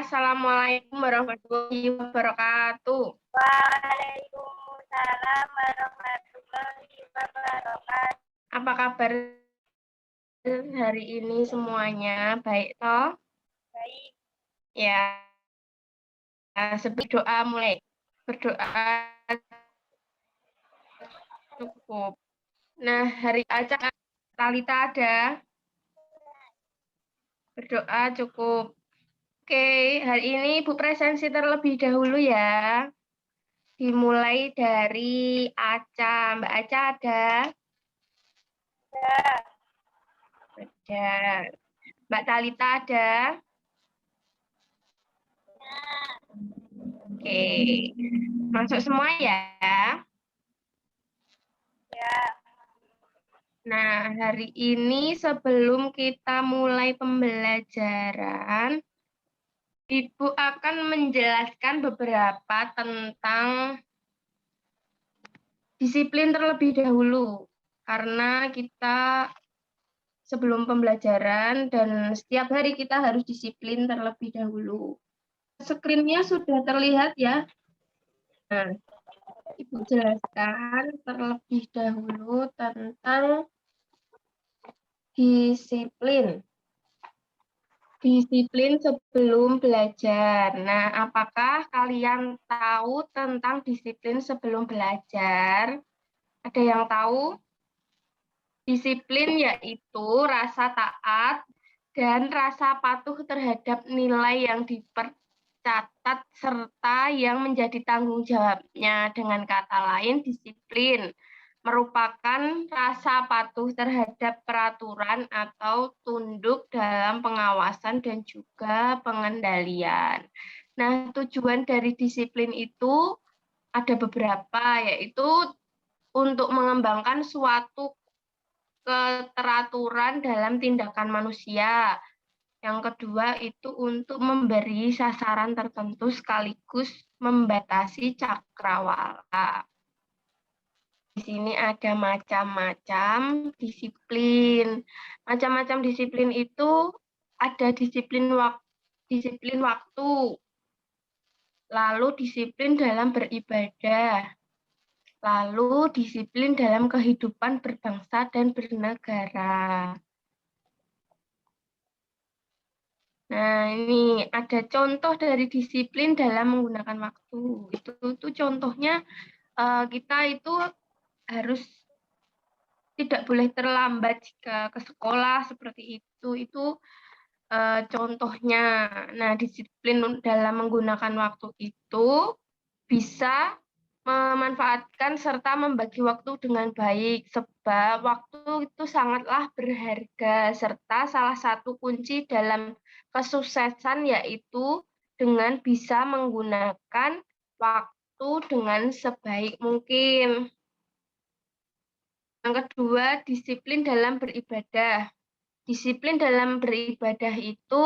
Assalamualaikum warahmatullahi wabarakatuh. Waalaikumsalam warahmatullahi wabarakatuh. Apa kabar hari ini semuanya? Baik toh? Baik. Ya, sebelum doa mulai. Berdoa cukup. Nah, hari acak Talita ada. Berdoa cukup. Oke, hari ini Ibu presensi terlebih dahulu ya. Dimulai dari Aca. Mbak Aca ada? Ada. Mbak Talita ada? Oke. Masuk semua ya? Ya. Nah, hari ini sebelum kita mulai pembelajaran, Ibu akan menjelaskan beberapa tentang disiplin terlebih dahulu. Karena kita sebelum pembelajaran dan setiap hari kita harus disiplin terlebih dahulu. Screen-nya sudah terlihat ya? Nah, Ibu jelaskan terlebih dahulu tentang disiplin. Disiplin sebelum belajar. Nah, apakah kalian tahu tentang disiplin sebelum belajar? Ada yang tahu? Disiplin yaitu rasa taat dan rasa patuh terhadap nilai yang dipercatat serta yang menjadi tanggung jawabnya. Dengan kata lain, disiplin merupakan rasa patuh terhadap peraturan atau tunduk dalam pengawasan dan juga pengendalian. Nah, tujuan dari disiplin itu ada beberapa, yaitu untuk mengembangkan suatu keteraturan dalam tindakan manusia. Yang kedua itu untuk memberi sasaran tertentu sekaligus membatasi cakrawala. Di sini ada macam-macam disiplin. Macam-macam disiplin itu ada disiplin waktu, lalu disiplin dalam beribadah, lalu disiplin dalam kehidupan berbangsa dan bernegara. Nah, ini ada contoh dari disiplin dalam menggunakan waktu. Itu contohnya kita itu harus tidak boleh terlambat jika ke sekolah seperti itu. Itu contohnya. Nah, disiplin dalam menggunakan waktu itu bisa memanfaatkan serta membagi waktu dengan baik, sebab waktu itu sangatlah berharga, serta salah satu kunci dalam kesuksesan yaitu dengan bisa menggunakan waktu dengan sebaik mungkin. Yang kedua, disiplin dalam beribadah. Disiplin dalam beribadah itu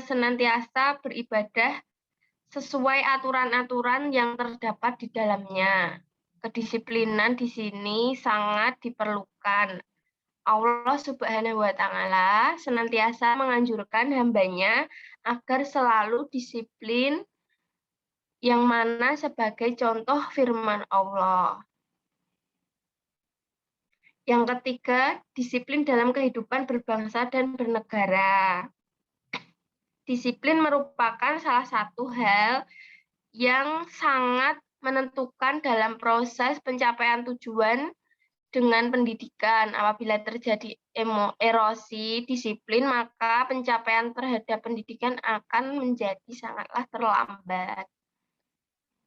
senantiasa beribadah sesuai aturan-aturan yang terdapat di dalamnya. Kedisiplinan di sini sangat diperlukan. Allah Subhanahu wa Ta'ala senantiasa menganjurkan hambanya agar selalu disiplin, yang mana sebagai contoh firman Allah. Yang ketiga, disiplin dalam kehidupan berbangsa dan bernegara. Disiplin merupakan salah satu hal yang sangat menentukan dalam proses pencapaian tujuan dengan pendidikan. Apabila terjadi erosi disiplin, maka pencapaian terhadap pendidikan akan menjadi sangatlah terlambat.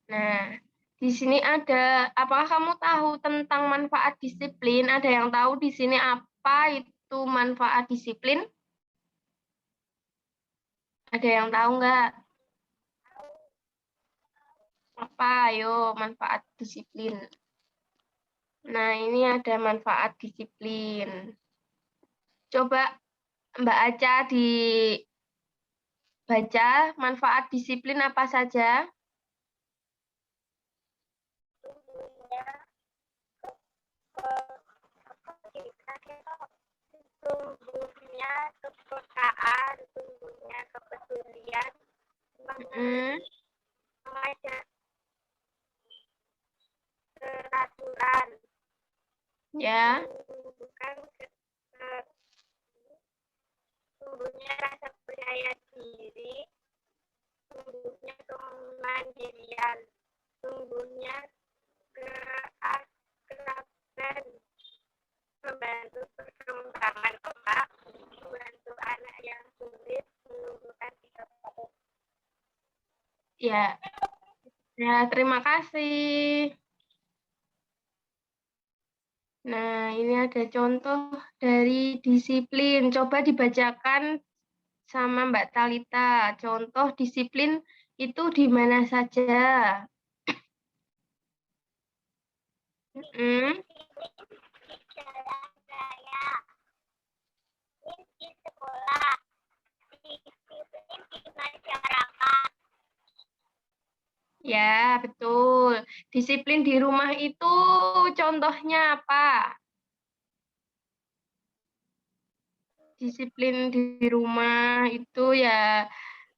Nah, di sini ada, apakah kamu tahu tentang manfaat disiplin? Ada yang tahu di sini apa itu manfaat disiplin? Ada yang tahu nggak? Apa? Ayo, manfaat disiplin. Nah, ini ada manfaat disiplin. Coba Mbak Aca dibaca manfaat disiplin apa saja? Tumbuhnya kepekaan, tumbuhnya kepedulian, mengajak peraturan, Ya. bukan tumbuhnya rasa percaya diri, tumbuhnya kemandirian, tumbuhnya keakraban, membantu perkembangan otak, membantu anak yang sulit menumbuhkan sikap baik. Ya. Ya, terima kasih. Nah, ini ada contoh dari disiplin. Coba dibacakan sama Mbak Talita. Contoh disiplin itu di mana saja? Di jalan raya, di sekolah, disiplin di masyarakat. Ya, betul. Disiplin di rumah itu contohnya apa? Disiplin di rumah itu ya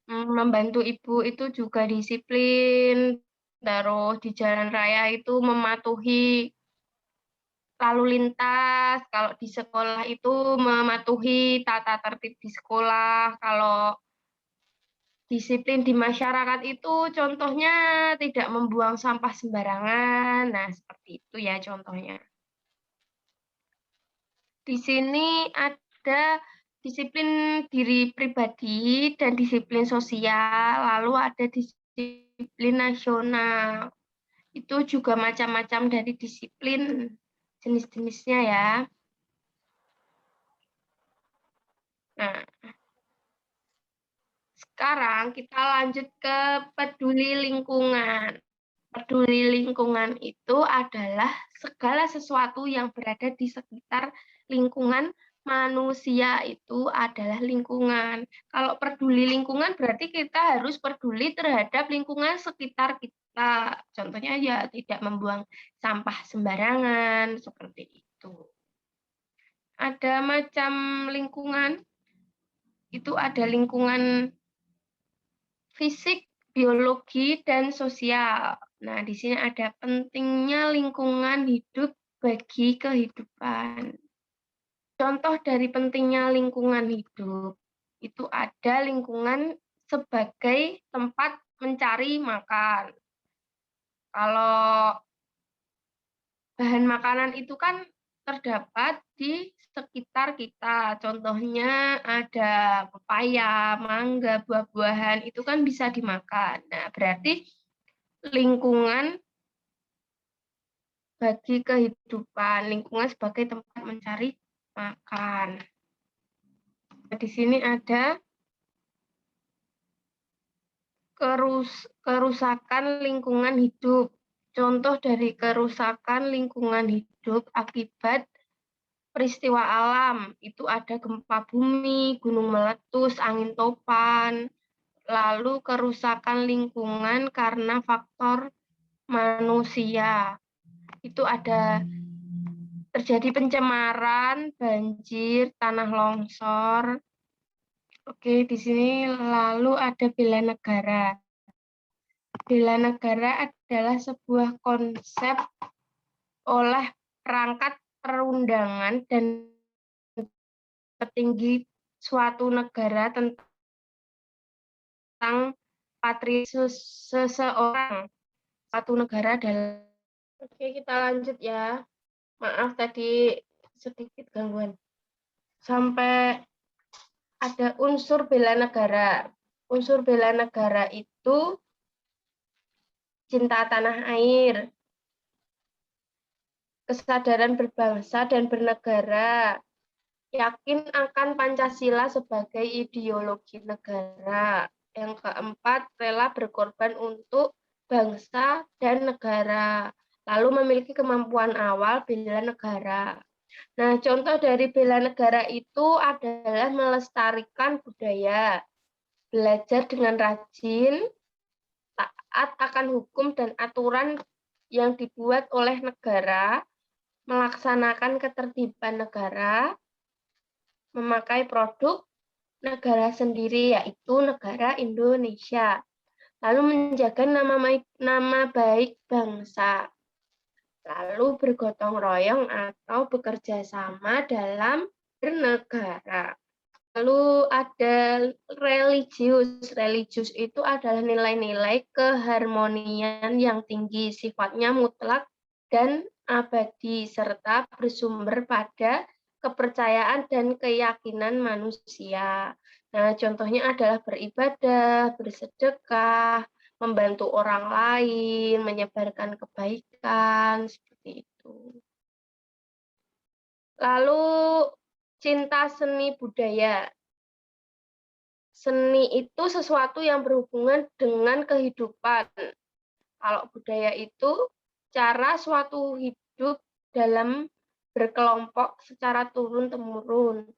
membantu ibu itu juga disiplin. Terus di jalan raya itu mematuhi lalu lintas. Kalau di sekolah itu mematuhi tata tertib di sekolah. Kalau disiplin di masyarakat itu contohnya tidak membuang sampah sembarangan. Nah, seperti itu ya contohnya. Di sini ada disiplin diri pribadi dan disiplin sosial, lalu ada disiplin nasional. Itu juga macam-macam dari disiplin, jenis-jenisnya ya. Nah, sekarang kita lanjut ke peduli lingkungan. Peduli lingkungan itu adalah segala sesuatu yang berada di sekitar lingkungan manusia itu adalah lingkungan. Kalau peduli lingkungan berarti kita harus peduli terhadap lingkungan sekitar kita. Contohnya ya tidak membuang sampah sembarangan seperti itu. Ada macam lingkungan, itu ada lingkungan fisik, biologi, dan sosial. Nah, di sini ada pentingnya lingkungan hidup bagi kehidupan. Contoh dari pentingnya lingkungan hidup, itu ada lingkungan sebagai tempat mencari makan. Kalau bahan makanan itu kan terdapat di sekitar kita. Contohnya ada pepaya, mangga, buah-buahan, itu kan bisa dimakan. Nah, berarti lingkungan bagi kehidupan, lingkungan sebagai tempat mencari makan. Nah, di sini ada kerusakan lingkungan hidup. Contoh dari kerusakan lingkungan hidup akibat peristiwa alam, itu ada gempa bumi, gunung meletus, angin topan, lalu kerusakan lingkungan karena faktor manusia. Itu ada terjadi pencemaran, banjir, tanah longsor. Oke, di sini lalu ada bela negara. Bela negara adalah sebuah konsep oleh perangkat perundangan dan petinggi suatu negara tentang patriotisme seseorang. Suatu negara adalah. Oke, kita lanjut ya. Maaf tadi sedikit gangguan. Sampai ada unsur bela negara. Unsur bela negara itu cinta tanah air, kesadaran berbangsa dan bernegara, yakin akan Pancasila sebagai ideologi negara. Yang keempat, rela berkorban untuk bangsa dan negara. Lalu memiliki kemampuan awal bela negara. Nah, contoh dari bela negara itu adalah melestarikan budaya, belajar dengan rajin, taat akan hukum dan aturan yang dibuat oleh negara, melaksanakan ketertiban negara, memakai produk negara sendiri, yaitu negara Indonesia. lalu menjaga nama baik bangsa, lalu bergotong royong atau bekerja sama dalam bernegara. Lalu ada religius. Religius itu adalah nilai-nilai keharmonian yang tinggi, sifatnya mutlak dan abadi, serta bersumber pada kepercayaan dan keyakinan manusia. Nah, contohnya adalah beribadah, bersedekah, membantu orang lain, menyebarkan kebaikan, seperti itu. Lalu cinta seni budaya. Seni itu sesuatu yang berhubungan dengan kehidupan. Kalau budaya itu cara suatu hidup dalam berkelompok secara turun-temurun.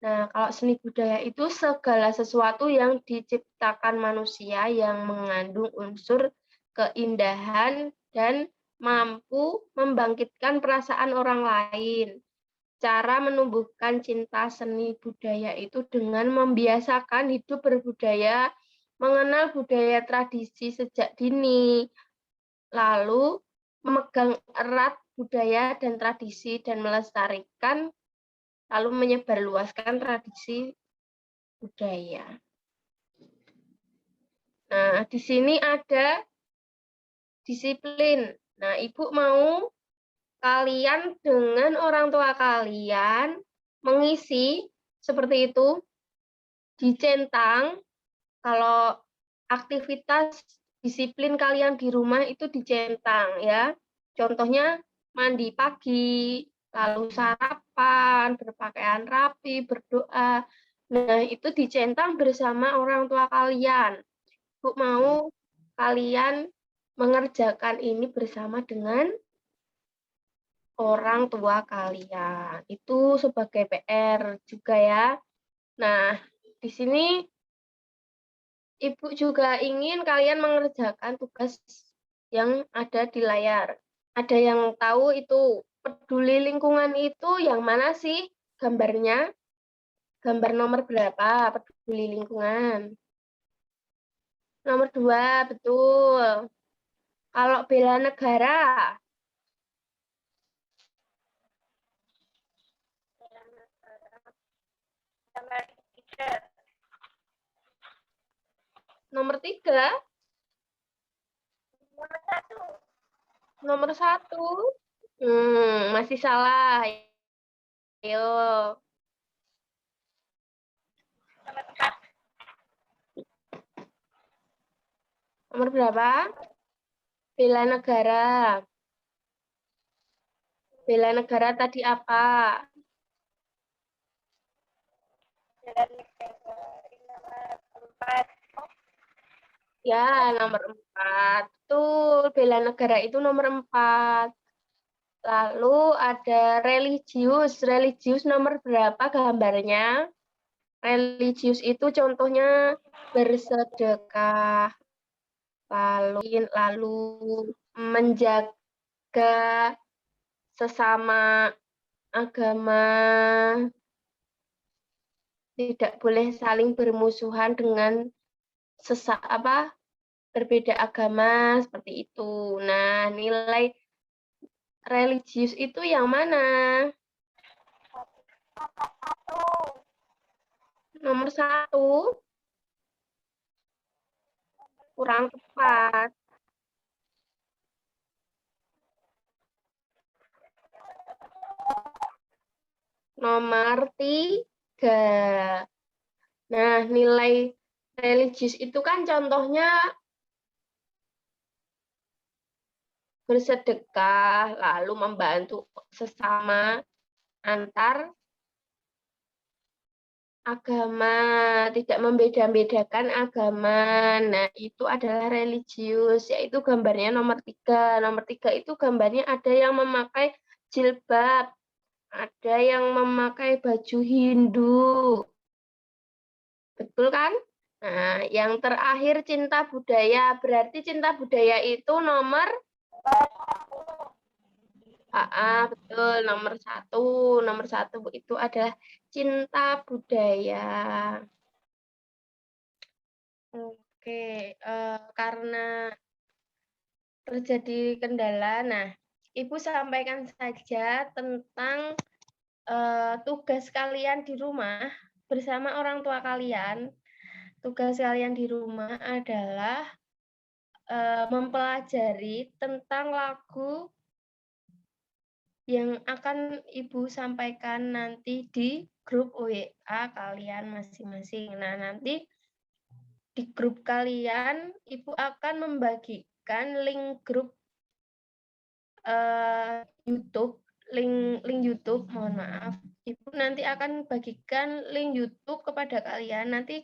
Nah, kalau seni budaya itu segala sesuatu yang diciptakan manusia yang mengandung unsur keindahan dan mampu membangkitkan perasaan orang lain. Cara menumbuhkan cinta seni budaya itu dengan membiasakan hidup berbudaya, mengenal budaya tradisi sejak dini, lalu memegang erat budaya dan tradisi dan melestarikan, lalu menyebarluaskan tradisi budaya. Nah, di sini ada disiplin. Nah, Ibu mau kalian dengan orang tua kalian mengisi seperti itu, dicentang. Kalau aktivitas disiplin kalian di rumah itu dicentang ya. Contohnya mandi pagi, lalu sarapan, berpakaian rapi, berdoa. Nah, itu dicentang bersama orang tua kalian. Bu mau kalian mengerjakan ini bersama dengan orang tua kalian. Itu sebagai PR juga ya. Nah, di sini Ibu juga ingin kalian mengerjakan tugas yang ada di layar. Ada yang tahu itu peduli lingkungan itu yang mana sih gambarnya? Gambar nomor berapa peduli lingkungan? Nomor 2, betul. Kalau bela negara, nomor 3, nomor 1. Masih salah. Ayo. Nomor berapa? Bela negara. Bela negara tadi apa? Ya, nomor 4. Betul, bela negara itu nomor 4. Lalu ada religius. Religius nomor berapa gambarnya? Religius itu contohnya bersedekah, lalu menjaga sesama agama, tidak boleh saling bermusuhan dengan berbeda agama seperti itu. Nah, nilai religius itu yang mana? Nomor 1 kurang tepat. Nomor 3. Nah, nilai religius itu kan contohnya bersedekah, lalu membantu sesama antar agama, tidak membeda-bedakan agama. Nah, itu adalah religius, yaitu gambarnya nomor 3. Nomor 3 itu gambarnya ada yang memakai jilbab, ada yang memakai baju Hindu. Betul kan? Nah, yang terakhir cinta budaya. Berarti cinta budaya itu nomor betul, nomor 1. Nomor 1 itu adalah cinta budaya. Oke, karena terjadi kendala. Nah, Ibu sampaikan saja tentang tugas kalian di rumah bersama orang tua kalian. Tugas kalian di rumah adalah mempelajari tentang lagu yang akan Ibu sampaikan nanti di grup WA kalian masing-masing. Nah, nanti di grup kalian, Ibu akan membagikan link grup YouTube, link YouTube, mohon maaf. Ibu nanti akan bagikan link YouTube kepada kalian. Nanti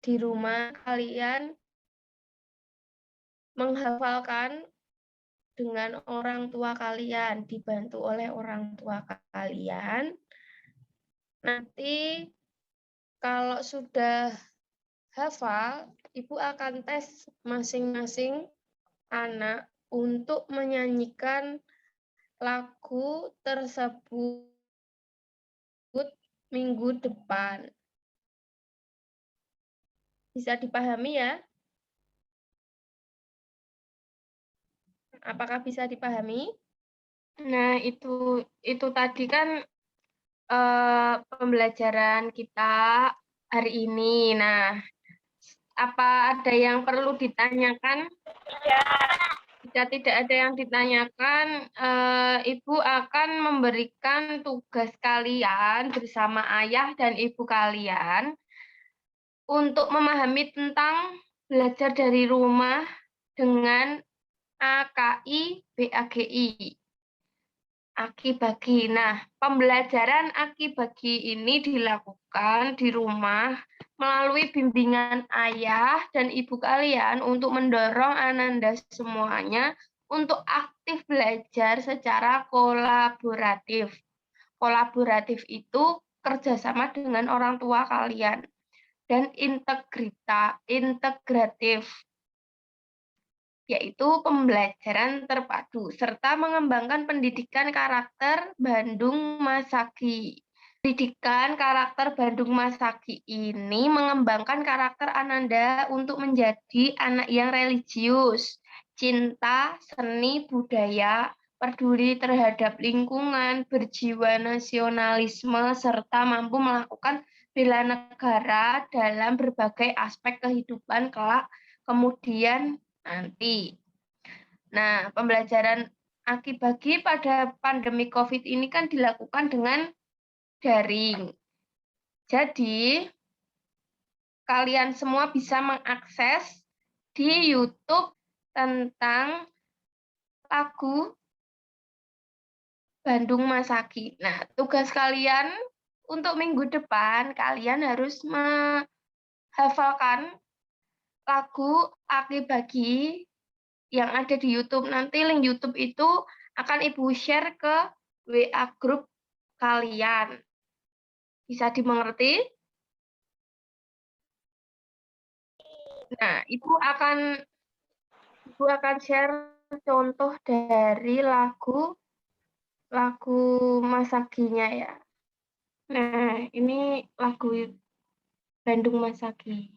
di rumah kalian menghafalkan dengan orang tua kalian, dibantu oleh orang tua kalian. Nanti kalau sudah hafal, Ibu akan tes masing-masing anak untuk menyanyikan lagu tersebut minggu depan. Bisa dipahami ya? Apakah bisa dipahami? Nah, itu tadi kan pembelajaran kita hari ini. Nah, apa ada yang perlu ditanyakan? Jika tidak ada yang ditanyakan, Ibu akan memberikan tugas kalian bersama ayah dan ibu kalian untuk memahami tentang belajar dari rumah dengan AKI BAGI. Aki-bagi. Nah, pembelajaran aki-bagi ini dilakukan di rumah melalui bimbingan ayah dan ibu kalian untuk mendorong Ananda semuanya untuk aktif belajar secara kolaboratif. Kolaboratif itu kerjasama dengan orang tua kalian. Dan integratif, yaitu pembelajaran terpadu, serta mengembangkan pendidikan karakter Bandung Masaki. Pendidikan karakter Bandung Masaki ini mengembangkan karakter Ananda untuk menjadi anak yang religius, cinta, seni, budaya, peduli terhadap lingkungan, berjiwa nasionalisme, serta mampu melakukan bela negara dalam berbagai aspek kehidupan kelak kemudian nanti. Nah, pembelajaran aki-bagi pada pandemi COVID ini kan dilakukan dengan daring. Jadi, kalian semua bisa mengakses di YouTube tentang lagu Bandung Masaki. Nah, tugas kalian untuk minggu depan, kalian harus menghafalkan lagu aki-bagi yang ada di YouTube. Nanti link YouTube itu akan Ibu share ke WA grup kalian. Bisa dimengerti? Nah, Ibu akan share contoh dari lagu Masakinya ya. Nah, ini lagu Bandung Masaki.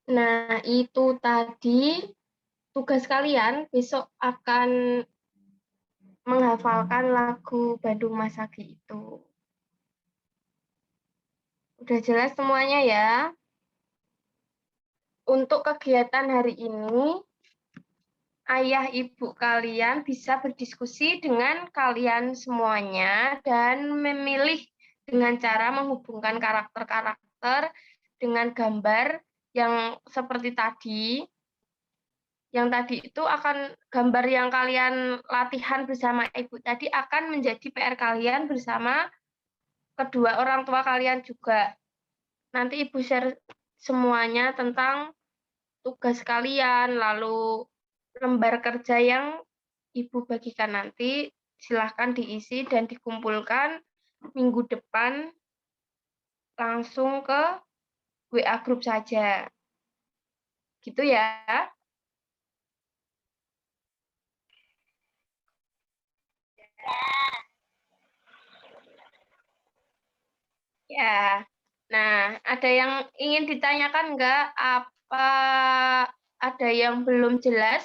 Nah, itu tadi tugas kalian besok akan menghafalkan lagu Bandung Masagi itu. Udah jelas semuanya ya? Untuk kegiatan hari ini, ayah ibu kalian bisa berdiskusi dengan kalian semuanya dan memilih dengan cara menghubungkan karakter-karakter dengan gambar yang seperti tadi. Yang tadi itu akan gambar yang kalian latihan bersama ibu tadi akan menjadi PR kalian bersama kedua orang tua kalian juga. Nanti ibu share semuanya tentang tugas kalian, lalu lembar kerja yang ibu bagikan nanti, silahkan diisi dan dikumpulkan minggu depan langsung ke WA grup saja. Gitu ya. Ya. Nah, ada yang ingin ditanyakan nggak? Apa ada yang belum jelas?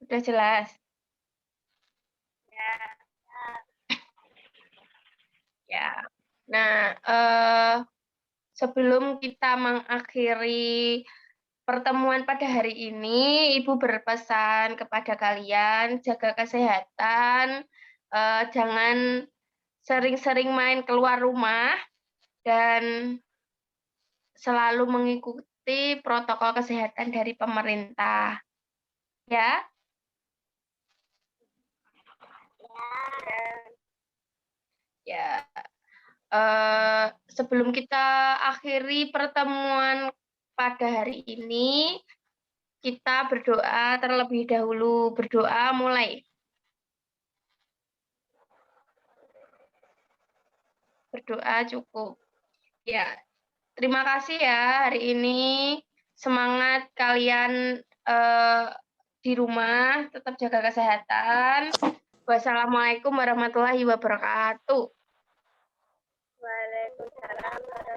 Sudah jelas? Ya. Nah, sebelum kita mengakhiri pertemuan pada hari ini, Ibu berpesan kepada kalian, jaga kesehatan, jangan sering-sering main keluar rumah, dan selalu mengikuti protokol kesehatan dari pemerintah. Ya, ya. Sebelum kita akhiri pertemuan pada hari ini, kita berdoa terlebih dahulu. Berdoa mulai. Berdoa cukup. Ya, terima kasih ya hari ini. Semangat kalian di rumah, tetap jaga kesehatan. Wassalamualaikum warahmatullahi wabarakatuh. Waalaikumsalam warahmatullahi